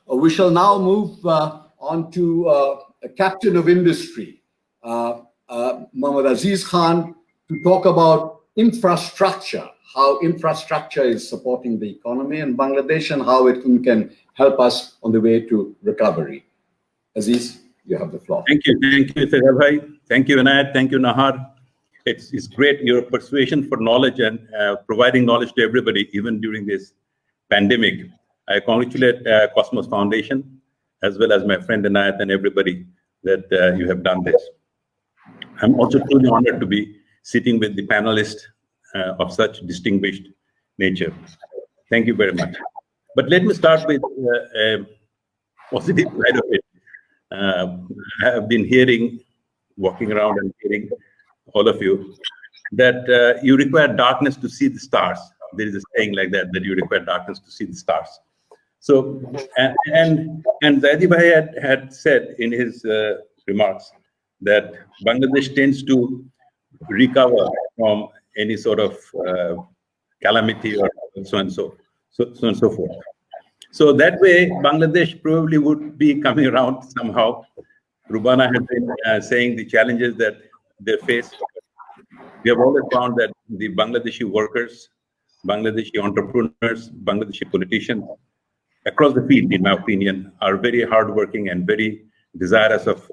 We shall now move on to a captain of industry, Muhammed Aziz Khan, to talk about infrastructure, how infrastructure is supporting the economy in Bangladesh and how it can help us on the way to recovery. Aziz, you have the floor. Thank you, Sahel Bhai. Thank you, Anayat. Thank you, Nahar. It's great, your persuasion for knowledge and providing knowledge to everybody, even during this pandemic. I congratulate Cosmos Foundation, as well as my friend Anayat and everybody that you have done this. I'm also truly honored to be sitting with the panelists of such distinguished nature. Thank you very much. But let me start with a positive side of it. I have been walking around and hearing all of you, that you require darkness to see the stars. There is a saying like that you require darkness to see the stars. So, and Zaidi Bhai had said in his remarks that Bangladesh tends to recover from any sort of calamity or so and so forth. So that way, Bangladesh probably would be coming around somehow. Rubana has been saying the challenges that they face. We have always found that the Bangladeshi workers, Bangladeshi entrepreneurs, Bangladeshi politicians across the field, in my opinion, are very hardworking and very desirous of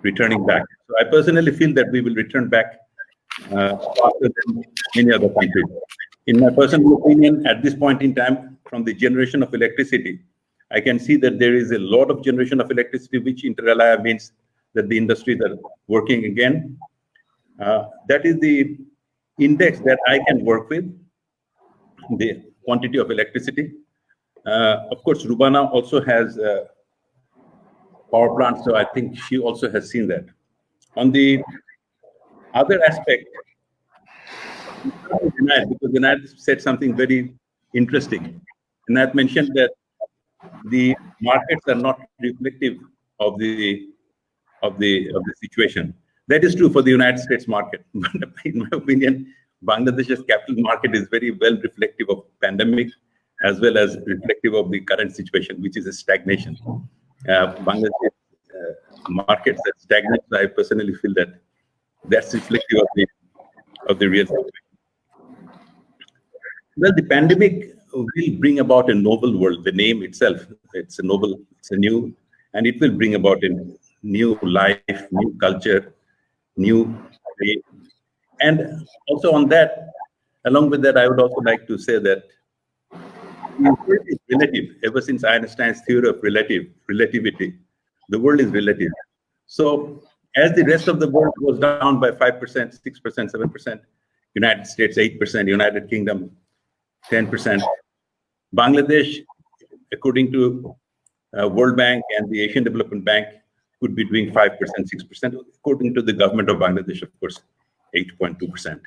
returning back. So I personally feel that we will return back faster than many other countries. In my personal opinion, at this point in time, from the generation of electricity, I can see that there is a lot of generation of electricity, which inter alia means that the industries are working again. That is the index that I can work with, the quantity of electricity. Of course, Rubana also has power plant, so I think she also has seen that. On the other aspect, because Anayat said something very interesting. Anayat mentioned that the markets are not reflective of the situation. That is true for the United States market, but in my opinion, Bangladesh's capital market is very well reflective of pandemic, as well as reflective of the current situation, which is a stagnation. Bangladesh markets that stagnate. I personally feel that that's reflective of the real situation. Well, the pandemic will bring about a novel world. The name itself, it's a novel, it's a new, and it will bring about a new life, new culture, new way. And also on that, along with that, I would also like to say that the world is relative. Ever since Einstein's theory of relativity, the world is relative. So as the rest of the world goes down by 5%, 6%, 7%, United States 8%, United Kingdom 10%, Bangladesh, according to World Bank and the Asian Development Bank, could be doing 5%, 6%, according to the government of Bangladesh, of course, 8.2%.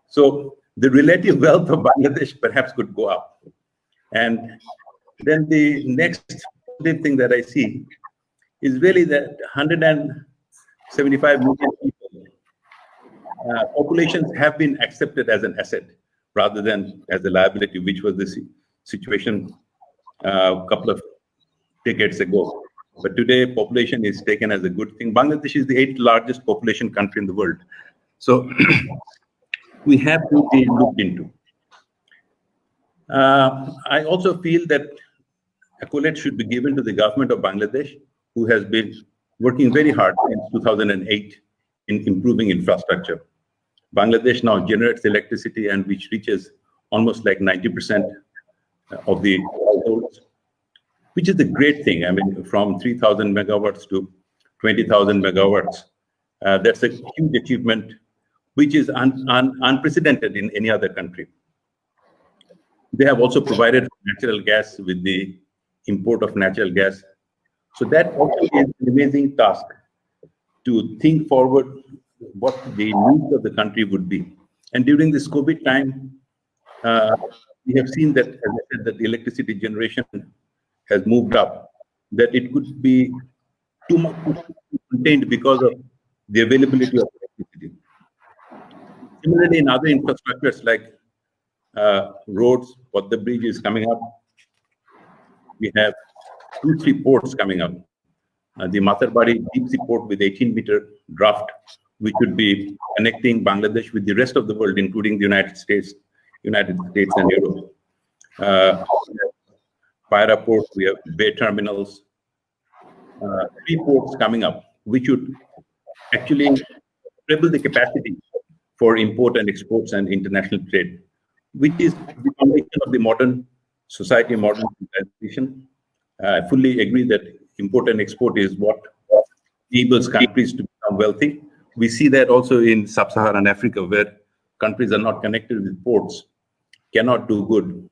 So the relative wealth of Bangladesh perhaps could go up. And then the next thing that I see is really that 175 million people, populations have been accepted as an asset rather than as a liability, which was the situation a couple of decades ago. But today, population is taken as a good thing. Bangladesh is the 8th largest population country in the world. So we have to be looked into. I also feel that accolades should be given to the government of Bangladesh, who has been working very hard since 2008 in improving infrastructure. Bangladesh now generates electricity and which reaches almost like 90% of the households, which is a great thing. I mean, from 3,000 megawatts to 20,000 megawatts. That's a huge achievement, which is unprecedented in any other country. They have also provided natural gas with the import of natural gas. So that also is an amazing task to think forward what the needs of the country would be. And during this COVID time, we have seen that, as I said, that the electricity generation has moved up, that it could be too much contained because of the availability of electricity. Similarly, in other infrastructures like roads, what the bridge is coming up, we have 2-3 ports coming up. The Matarbari deep sea port with 18-meter draft, which would be connecting Bangladesh with the rest of the world, including the United States and Europe. Paira port, we have bay terminals, 3 ports coming up, which would actually triple the capacity for import and exports and international trade, which is the foundation of the modern society, modern civilization. I fully agree that import and export is what enables countries to become wealthy. We see that also in sub-Saharan Africa, where countries are not connected with ports, cannot do good.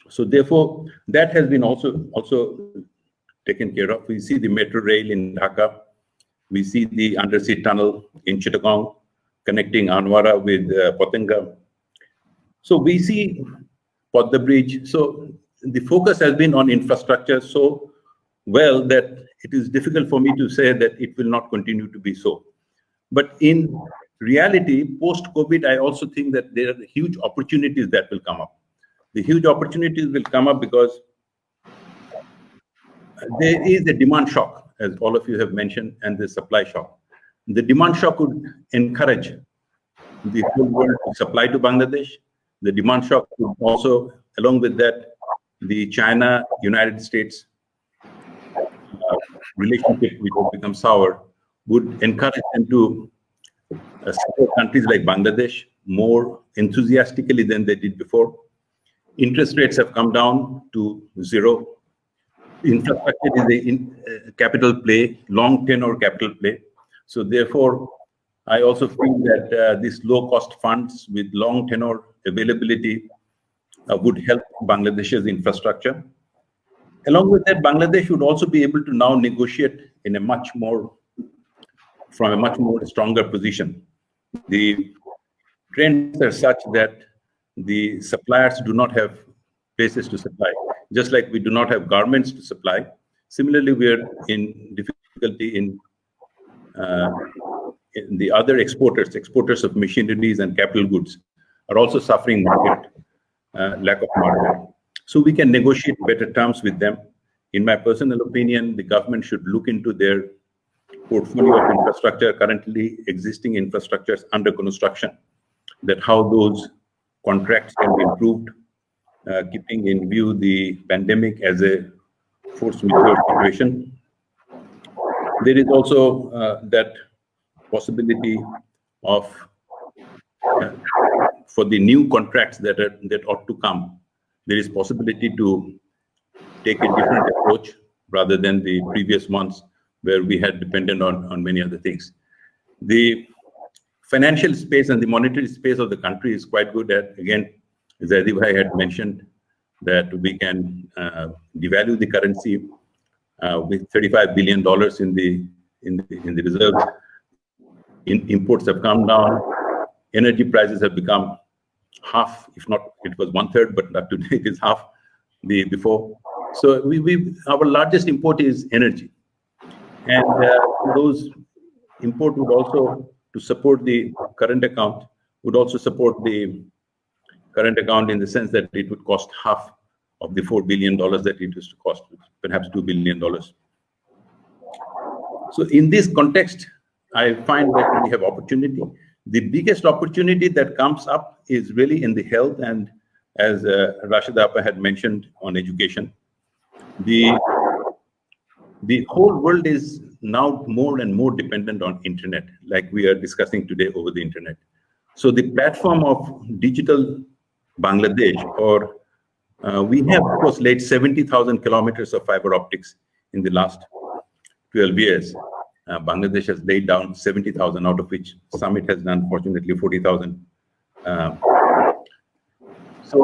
So therefore, that has been also taken care of. We see the metro rail in Dhaka. We see the undersea tunnel in Chittagong connecting Anwara with Potenge. So we see Podda Bridge. So the focus has been on infrastructure so well that it is difficult for me to say that it will not continue to be so. But in reality, post-COVID, I also think that there are huge opportunities that will come up. The huge opportunities will come up because there is a demand shock, as all of you have mentioned, and the supply shock. The demand shock would encourage the whole world to supply to Bangladesh. The demand shock would also, along with that, the China-United States relationship, which will become sour, would encourage them to support countries like Bangladesh more enthusiastically than they did before. Interest rates have come down to 0. Infrastructure is a capital play, long tenor capital play. So therefore, I also feel that these low-cost funds with long tenor availability would help Bangladesh's infrastructure. Along with that, Bangladesh would also be able to now negotiate in from a much more stronger position. The trends are such that the suppliers do not have places to supply, just like we do not have garments to supply. Similarly, we are in difficulty in the other exporters of machineries and capital goods are also suffering lack of market. So we can negotiate better terms with them. In my personal opinion, the government should look into their portfolio of infrastructure, currently existing infrastructures under construction, that how those contracts can be improved, keeping in view the pandemic as a force majeure situation. There is also that possibility of, for the new contracts that ought to come, there is possibility to take a different approach rather than the previous ones where we had depended on many other things. The financial space and the monetary space of the country is quite good at, again, as Adibhai had mentioned, that we can devalue the currency with $35 billion in the reserves. Imports have come down. Energy prices have become half, if not, it was 1/3, but today it is half the before. So our largest import is energy, and those import would also, to support the current account, would also support the current account in the sense that it would cost half of the $4 billion that it used to cost, perhaps $2 billion. So in this context, I find that we have opportunity. The biggest opportunity that comes up is really in the health, and as Rashida Appa had mentioned, on education. The whole world is now more and more dependent on internet, like we are discussing today over the internet. So the platform of digital Bangladesh, or we have, of course, laid 70,000 kilometers of fiber optics in the last 12 years. Bangladesh has laid down 70,000, out of which Summit has done, fortunately, 40,000. So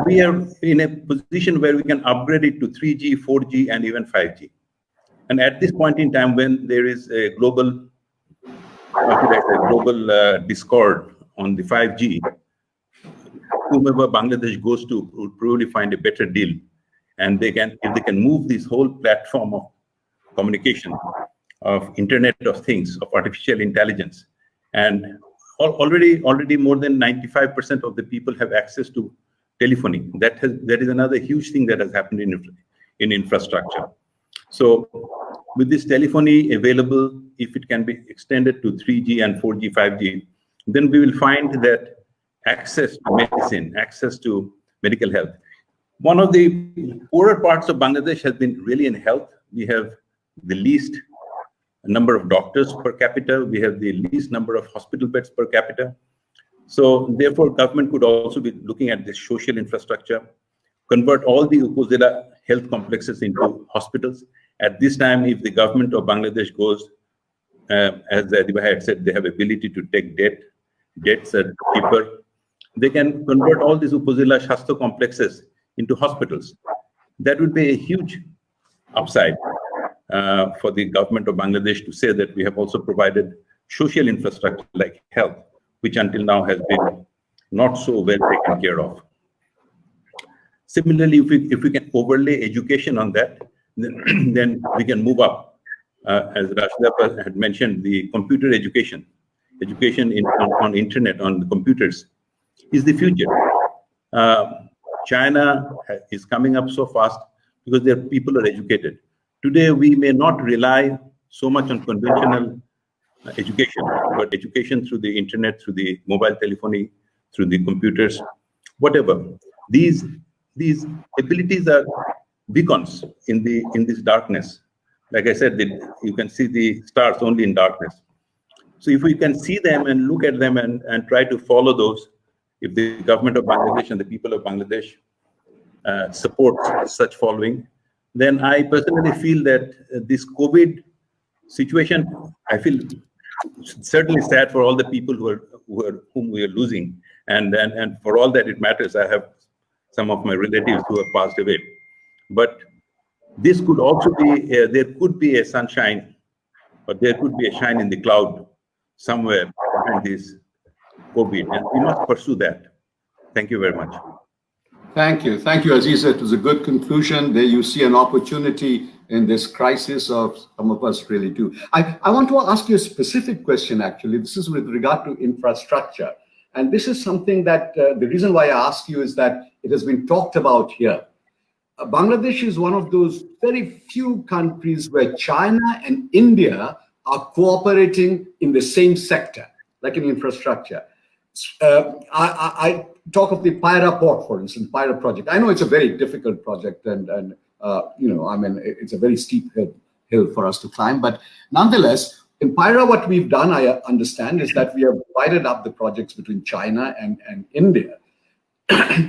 we are in a position where we can upgrade it to 3G, 4G, and even 5G. And at this point in time, when there is a global, discord on the 5G, whomever Bangladesh goes to would probably find a better deal. And if they can move this whole platform of communication, of Internet of Things, of artificial intelligence, and already more than 95% of the people have access to telephony. That is another huge thing that has happened in infrastructure. So with this telephony available, if it can be extended to 3G and 4G, 5G, then we will find that access to medicine, access to medical health. One of the poorer parts of Bangladesh has been really in health. We have the least number of doctors per capita. We have the least number of hospital beds per capita. So therefore, government could also be looking at this social infrastructure, convert all the Upazila health complexes into hospitals. At this time, if the government of Bangladesh goes, as Adiba had said, they have ability to take debts are cheaper. They can convert all these Upazila Shastha complexes into hospitals. That would be a huge upside for the government of Bangladesh to say that we have also provided social infrastructure like health, which until now has been not so well taken care of. Similarly, if we can overlay education on that, then we can move up. As Rashida had mentioned, the computer education on internet, on the computers, is the future. China is coming up so fast because their people are educated. Today, we may not rely so much on conventional education, but education through the internet, through the mobile telephony, through the computers, whatever. These abilities are beacons in this darkness. Like I said, you can see the stars only in darkness. So if we can see them and look at them and try to follow those, if the government of Bangladesh and the people of Bangladesh support such following, then I personally feel that this COVID situation, I feel certainly sad for all the people whom we are losing, and for all that it matters, I have some of my relatives who have passed away. But this could also be, there could be a sunshine, but there could be a shine in the cloud somewhere behind this COVID, and we must pursue that. Thank you very much. Thank you, Aziz. It was a good conclusion. There you see an opportunity in this crisis, of some of us really do. I want to ask you a specific question, actually. This is with regard to infrastructure. And this is something that, the reason why I ask you is that it has been talked about here. Bangladesh is one of those very few countries where China and India are cooperating in the same sector, like in infrastructure. I talk of the Paira port, for instance, Paira project. I know it's a very difficult project, and you know, I mean, it's a very steep hill for us to climb. But nonetheless, in Paira, what we've done, I understand, is that we have divided up the projects between China and India.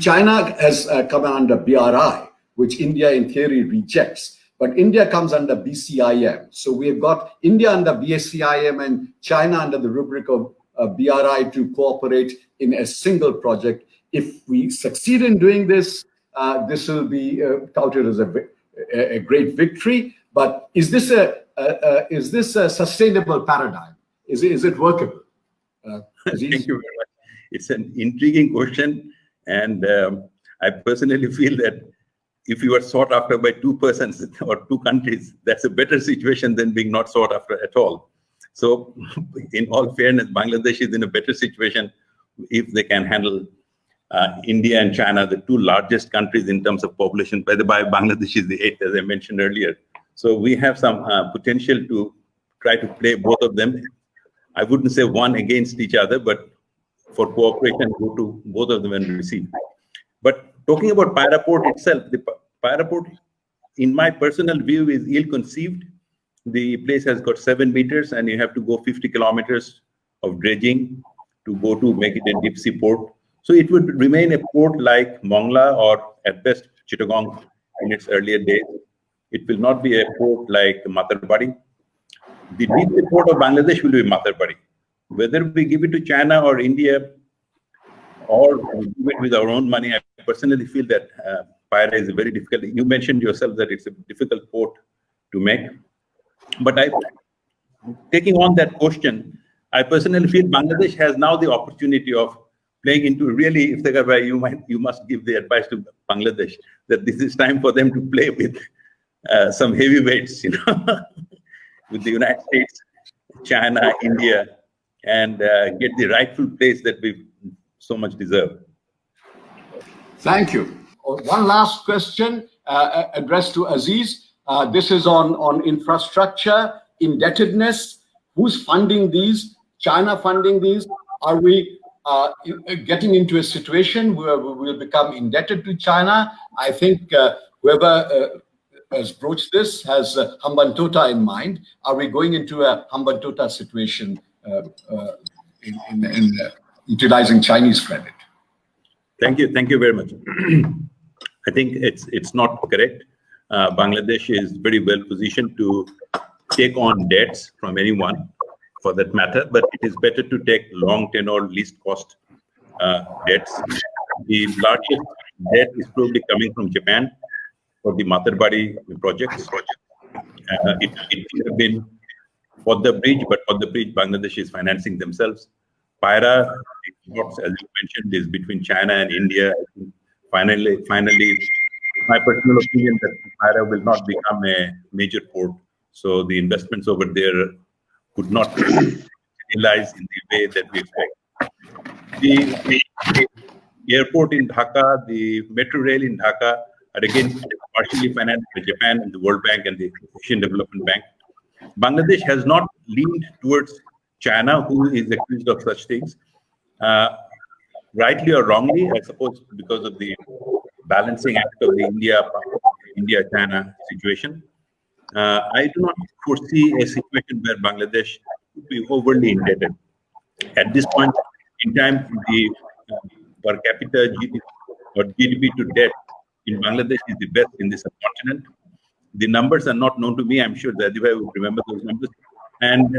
China has come under BRI, which India in theory rejects, but India comes under BCIM. So we have got India under BCIM and China under the rubric of BRI to cooperate in a single project. If we succeed in doing this, this will be touted as a great victory. But is this a sustainable paradigm? Is it workable? Thank you very much. It's an intriguing question, and I personally feel that if you are sought after by two persons or two countries, that's a better situation than being not sought after at all. So in all fairness, Bangladesh is in a better situation if they can handle India and China, the two largest countries in terms of population. By the way, Bangladesh is the 8th, as I mentioned earlier. So we have some potential to try to play both of them. I wouldn't say one against each other, but for cooperation, go to both of them and receive. But talking about Paira port itself, the Paira port, in my personal view, is ill-conceived. The place has got 7 meters, and you have to go 50 kilometers of dredging to go to make it a deep sea port. So it would remain a port like Mongla or at best Chittagong in its earlier days. It will not be a port like Matarbari. The deep sea port of Bangladesh will be Matarbari. Whether we give it to China or India or we do it with our own money, I personally feel that Paira is very difficult. You mentioned yourself that it's a difficult port to make. But taking on that question, I personally feel Bangladesh has now the opportunity of playing into really, if you must give the advice to Bangladesh that this is time for them to play with some heavyweights, you know, with the United States, China, India, and get the rightful place that we so much deserve. Thank you. One last question addressed to Aziz. This is on infrastructure, indebtedness. Who's funding these? China funding these? Are we getting into a situation where we will become indebted to China? I think whoever has broached this has Hambantota in mind. Are we going into a Hambantota situation in utilizing Chinese credit? Thank you very much. I think it's not correct. Bangladesh is very well positioned to take on debts from anyone, for that matter, but it is better to take long tenor, least cost debts. The largest debt is probably coming from Japan for the Matarbari projects. It should have been for the bridge, but for the bridge, Bangladesh is financing themselves. Pyra, as you mentioned, is between China and India. I think finally, my personal opinion that Pyra will not become a major port. So the investments over there could not realize in the way that we expect. The airport in Dhaka, the metro rail in Dhaka are again partially financed by Japan and the World Bank and the Asian Development Bank. Bangladesh has not leaned towards China, who is accused of such things, rightly or wrongly, I suppose, because of the balancing act of the India-China situation. I do not foresee a situation where Bangladesh would be overly indebted. At this point in time, the per capita GDP to debt in Bangladesh is the best in this subcontinent. The numbers are not known to me. I'm sure that Adibhai would remember those numbers. And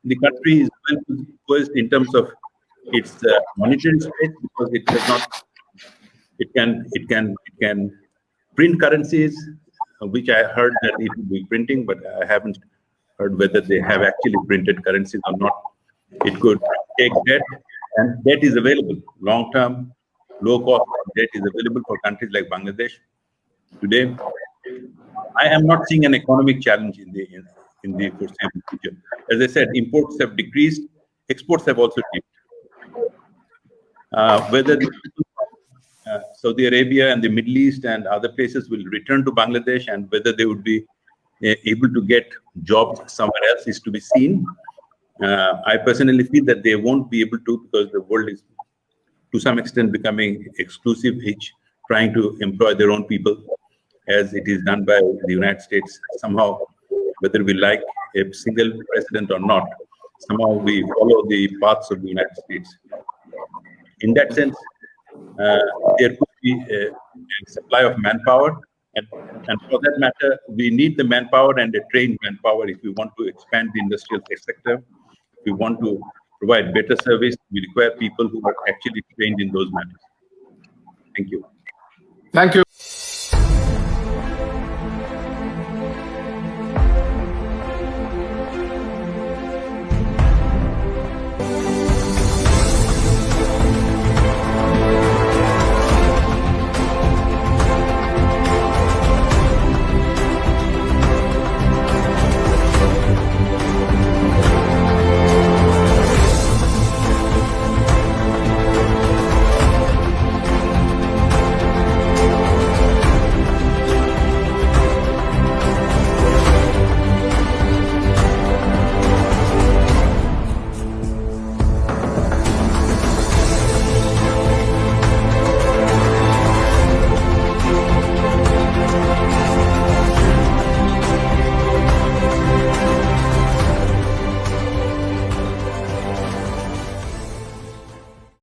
the country is well poised in terms of its monetary space, because it does not. It can print currencies, which I heard that it will be printing, but I haven't heard whether they have actually printed currencies or not. It could take debt, and debt is available. Long-term, low-cost debt is available for countries like Bangladesh today. I am not seeing an economic challenge in the foreseeable future. As I said, imports have decreased, exports have also decreased. Whether Saudi Arabia and the Middle East and other places will return to Bangladesh, and whether they would be able to get jobs somewhere else is to be seen. I personally feel that they won't be able to, because the world is to some extent becoming exclusive, each trying to employ their own people, as it is done by the United States. Somehow, whether we like a single president or not, somehow we follow the paths of the United States. In that sense, there could be a supply of manpower, and for that matter, we need the manpower and a trained manpower if we want to expand the industrial sector. If we want to provide better service, we require people who are actually trained in those matters. Thank you. Thank you.